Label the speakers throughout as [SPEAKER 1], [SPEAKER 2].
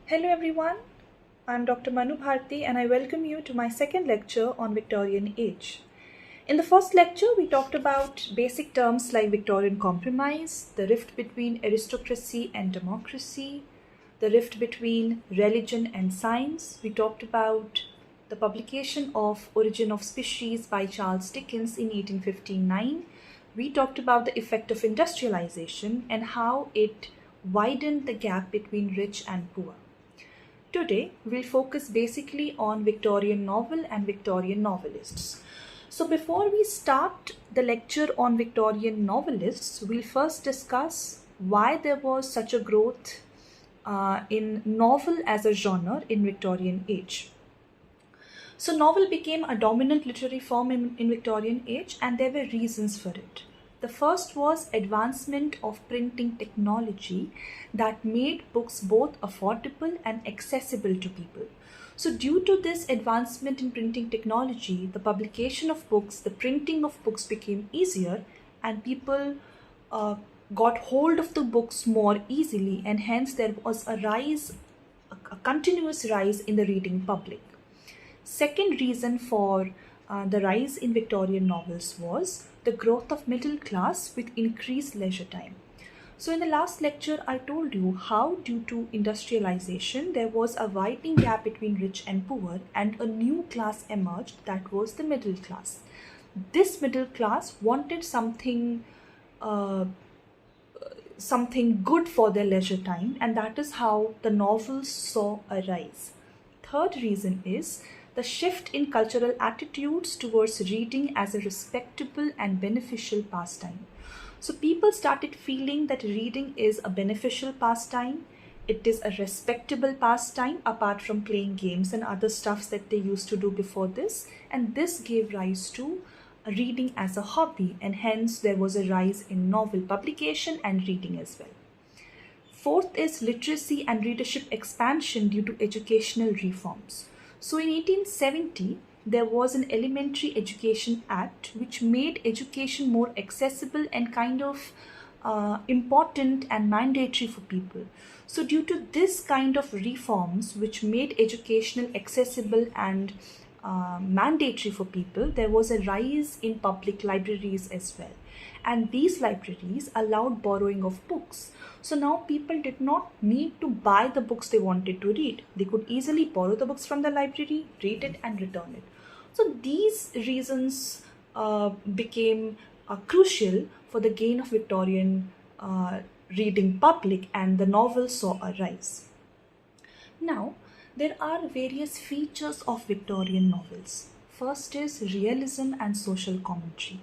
[SPEAKER 1] Hello everyone, I'm Dr. Manu Bharti and I welcome you to my second lecture on Victorian age. In the first lecture, we talked about basic terms like Victorian compromise, the rift between aristocracy and democracy, the rift between religion and science. We talked about the publication of Origin of Species by Charles Dickens in 1859. We talked about the effect of industrialization and how it widened the gap between rich and poor. Today, we'll focus basically on Victorian novel and Victorian novelists. So before we start the lecture on Victorian novelists, we'll first discuss why there was such a growth in novel as a genre in Victorian age. So novel became a dominant literary form in Victorian age and there were reasons for it. The first was advancement of printing technology that made books both affordable and accessible to people. So due to this advancement in printing technology, the publication of books, the printing of books became easier and people got hold of the books more easily, and hence there was a rise, a continuous rise in the reading public. Second reason for the rise in Victorian novels was the growth of middle class with increased leisure time. So in the last lecture, I told you how due to industrialization, there was a widening gap between rich and poor and a new class emerged, that was the middle class. This middle class wanted something good for their leisure time, and that is how the novels saw a rise. Third reason is the shift in cultural attitudes towards reading as a respectable and beneficial pastime. So people started feeling that reading is a beneficial pastime. It is a respectable pastime apart from playing games and other stuffs that they used to do before this. And this gave rise to reading as a hobby, and hence there was a rise in novel publication and reading as well. Fourth is literacy and readership expansion due to educational reforms. So in 1870, there was an Elementary Education Act which made education more accessible and kind of important and mandatory for people. So due to this kind of reforms which made educational accessible and mandatory for people, there was a rise in public libraries as well. And these libraries allowed borrowing of books. So now people did not need to buy the books they wanted to read. They could easily borrow the books from the library, read it and return it. So these reasons became crucial for the gain of Victorian reading public, and the novel saw a rise. Now, there are various features of Victorian novels. First is realism and social commentary.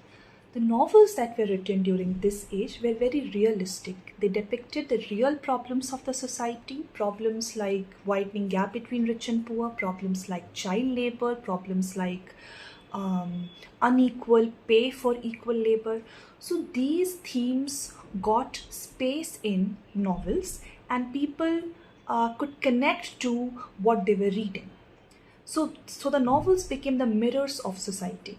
[SPEAKER 1] The novels that were written during this age were very realistic. They depicted the real problems of the society, problems like widening gap between rich and poor, problems like child labor, problems like unequal pay for equal labor. So these themes got space in novels, and people could connect to what they were reading. So the novels became the mirrors of society.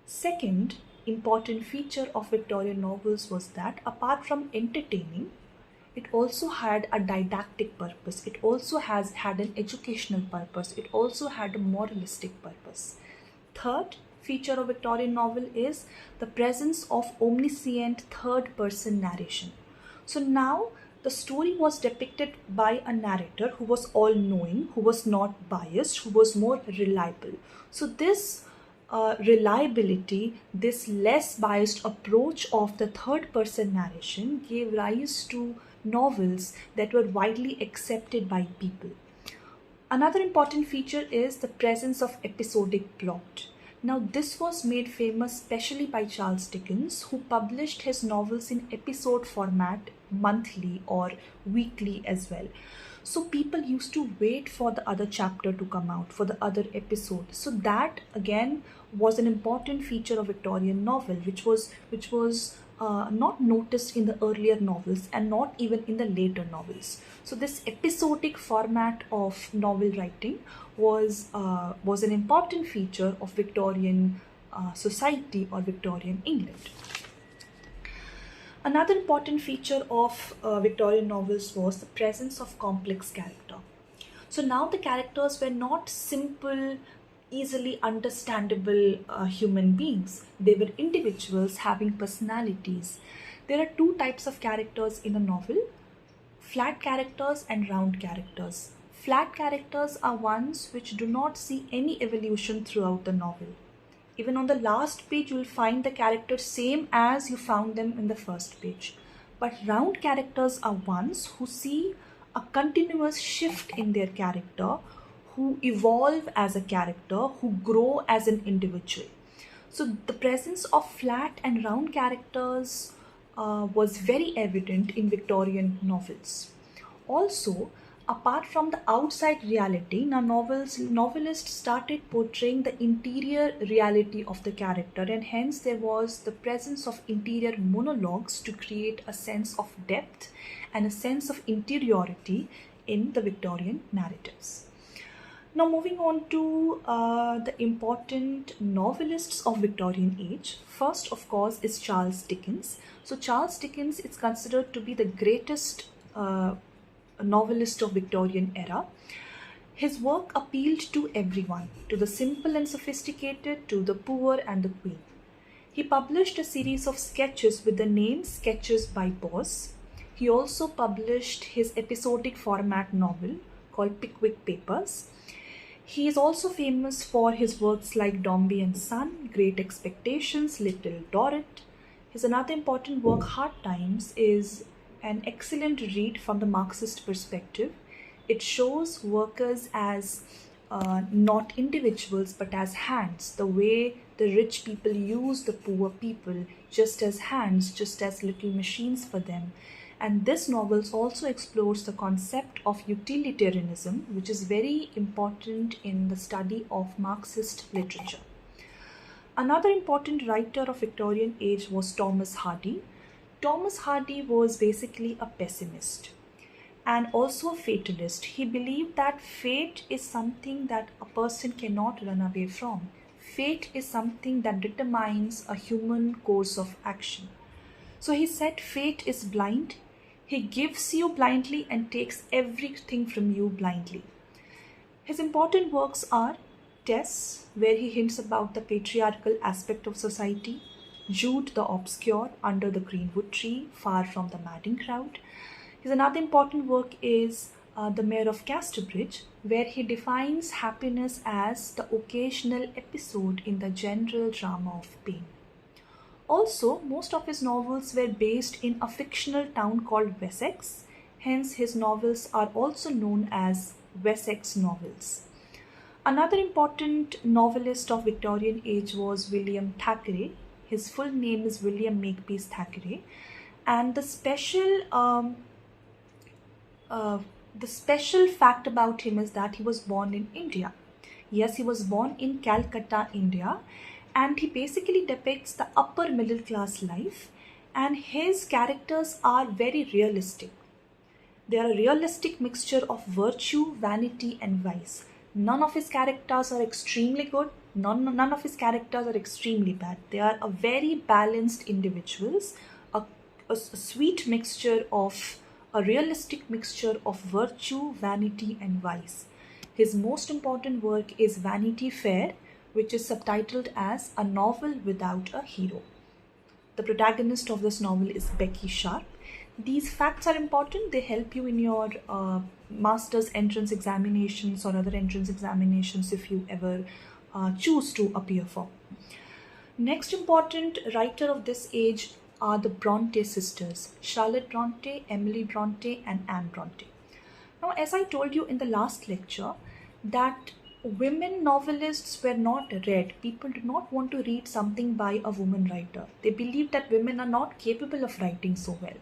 [SPEAKER 1] Second important feature of Victorian novels was that apart from entertaining, it also had a didactic purpose. It also had an educational purpose. It also had a moralistic purpose. Third feature of Victorian novel is the presence of omniscient third person narration. So now the story was depicted by a narrator who was all knowing, who was not biased, who was more reliable. So this reliability, this less biased approach of the third person narration gave rise to novels that were widely accepted by people. Another important feature is the presence of episodic plot. Now, this was made famous especially by Charles Dickens, who published his novels in episode format monthly or weekly as well. So people used to wait for the other chapter to come out, for the other episode. So that again was an important feature of Victorian novel, which was not noticed in the earlier novels and not even in the later novels. So this episodic format of novel writing was an important feature of Victorian society or Victorian England. Another important feature of Victorian novels was the presence of complex character. So now the characters were not simple, easily understandable human beings. They were individuals having personalities. There are two types of characters in a novel: flat characters and round characters. Flat characters are ones which do not see any evolution throughout the novel. Even on the last page, you will find the characters same as you found them in the first page. But round characters are ones who see a continuous shift in their character, who evolve as a character, who grow as an individual. So the presence of flat and round characters was very evident in Victorian novels. Also, apart from the outside reality, now novelists started portraying the interior reality of the character, and hence there was the presence of interior monologues to create a sense of depth and a sense of interiority in the Victorian narratives. Now moving on to the important novelists of Victorian age. First, of course, is Charles Dickens. So Charles Dickens is considered to be the greatest novelist of Victorian era. His work appealed to everyone, to the simple and sophisticated, to the poor and the queen. He published a series of sketches with the name Sketches by Boz. He also published his episodic format novel called Pickwick Papers. He is also famous for his works like Dombey and Son, Great Expectations, Little Dorrit. His another important work, Hard Times, is an excellent read from the Marxist perspective. It shows workers as not individuals but as hands, the way the rich people use the poor people just as hands, just as little machines for them. And this novel also explores the concept of utilitarianism, which is very important in the study of Marxist literature. Another important writer of Victorian age was Thomas Hardy. Thomas Hardy was basically a pessimist and also a fatalist. He believed that fate is something that a person cannot run away from. Fate is something that determines a human course of action. So he said fate is blind. He gives you blindly and takes everything from you blindly. His important works are Tess, where he hints about the patriarchal aspect of society; Jude the Obscure, Under the Greenwood Tree, Far from the Madding Crowd. His another important work is The Mayor of Casterbridge, where he defines happiness as the occasional episode in the general drama of pain. Also, most of his novels were based in a fictional town called Wessex. Hence, his novels are also known as Wessex novels. Another important novelist of Victorian age was William Thackeray. His full name is William Makepeace Thackeray, and the special fact about him is that he was born in India. Yes, he was born in Calcutta, India, and he basically depicts the upper middle class life, and his characters are very realistic. They are a realistic mixture of virtue, vanity, and vice. None of his characters are extremely good, none of his characters are extremely bad. They are a very balanced individuals, a sweet mixture of a realistic mixture of virtue, vanity, and vice. His most important work is Vanity Fair, which is subtitled as A Novel Without a Hero. The protagonist of this novel is Becky Sharp. These facts are important. They help you in your master's entrance examinations or other entrance examinations if you ever choose to appear for. Next important writer of this age are the Bronte sisters, Charlotte Bronte, Emily Bronte, and Anne Bronte. Now, as I told you in the last lecture, that women novelists were not read. People did not want to read something by a woman writer. They believed that women are not capable of writing so well.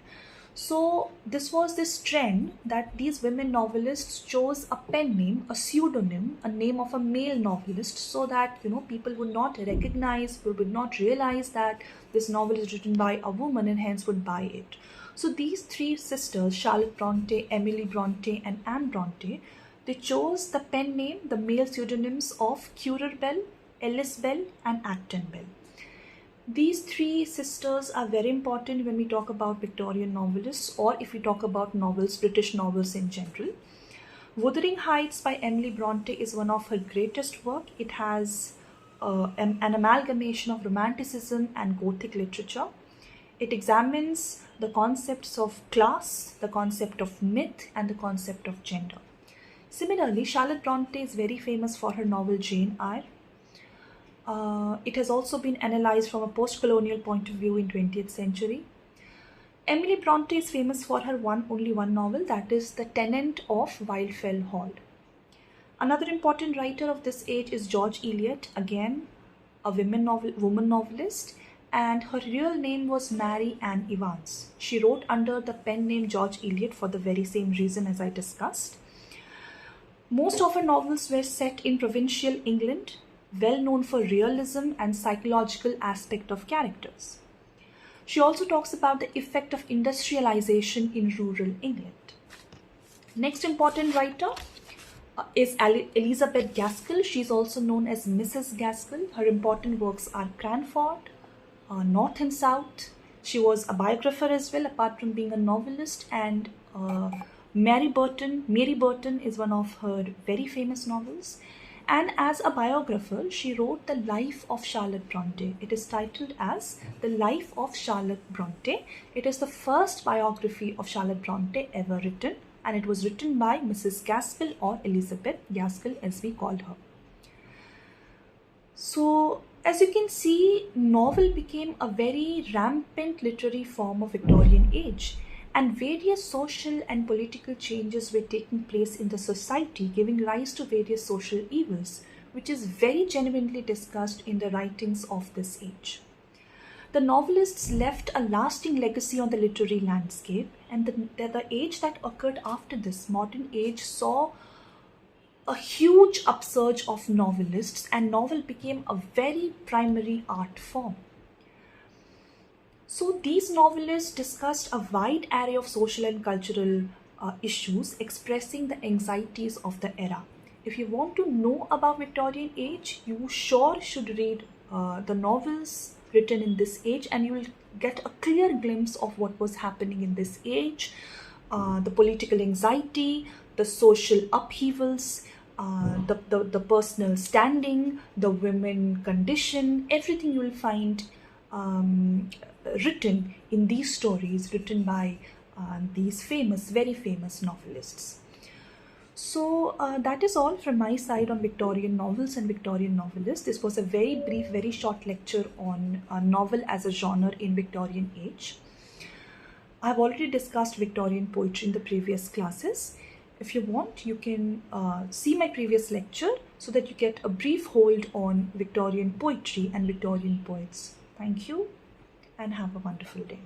[SPEAKER 1] So this was this trend that these women novelists chose a pen name, a pseudonym, a name of a male novelist, so that people would not recognize, would not realize that this novel is written by a woman and hence would buy it. So these three sisters, Charlotte Bronte, Emily Bronte, and Anne Bronte, they chose the pen name, the male pseudonyms of Currer Bell, Ellis Bell, and Acton Bell. These three sisters are very important when we talk about Victorian novelists, or if we talk about novels, British novels in general. Wuthering Heights by Emily Bronte is one of her greatest work. It has an amalgamation of romanticism and Gothic literature. It examines the concepts of class, the concept of myth, and the concept of gender. Similarly, Charlotte Bronte is very famous for her novel Jane Eyre. It has also been analyzed from a post-colonial point of view in 20th century. Emily Bronte is famous for her only one novel, that is The Tenant of Wildfell Hall. Another important writer of this age is George Eliot, again a woman novelist, and her real name was Mary Ann Evans. She wrote under the pen name George Eliot for the very same reason as I discussed. Most of her novels were set in provincial England, well known for realism and psychological aspect of characters. She also talks about the effect of industrialization in rural England. Next important writer is Elizabeth Gaskell. She is also known as Mrs. Gaskell. Her important works are Cranford, North and South. She was a biographer as well, apart from being a novelist, and Mary Burton is one of her very famous novels. And as a biographer, she wrote The Life of Charlotte Bronte. It is titled as The Life of Charlotte Bronte. It is the first biography of Charlotte Bronte ever written, and it was written by Mrs. Gaskell, or Elizabeth Gaskell as we called her. So, as you can see, novel became a very rampant literary form of Victorian age, and various social and political changes were taking place in the society, giving rise to various social evils, which is very genuinely discussed in the writings of this age. The novelists left a lasting legacy on the literary landscape, and the age that occurred after this, modern age, saw a huge upsurge of novelists, and novel became a very primary art form. So these novelists discussed a wide array of social and cultural issues, expressing the anxieties of the era. If you want to know about Victorian age, you sure should read the novels written in this age, and you will get a clear glimpse of what was happening in this age, the political anxiety, the social upheavals, the personal standing, the women condition, everything you will find written in these stories written by these very famous novelists. So that is all from my side on Victorian novels and Victorian novelists. This was a very brief, very short lecture on novel as a genre in Victorian age. I have already discussed Victorian poetry in the previous classes. If you want, you can see my previous lecture so that you get a brief hold on Victorian poetry and Victorian poets. Thank you and have a wonderful day.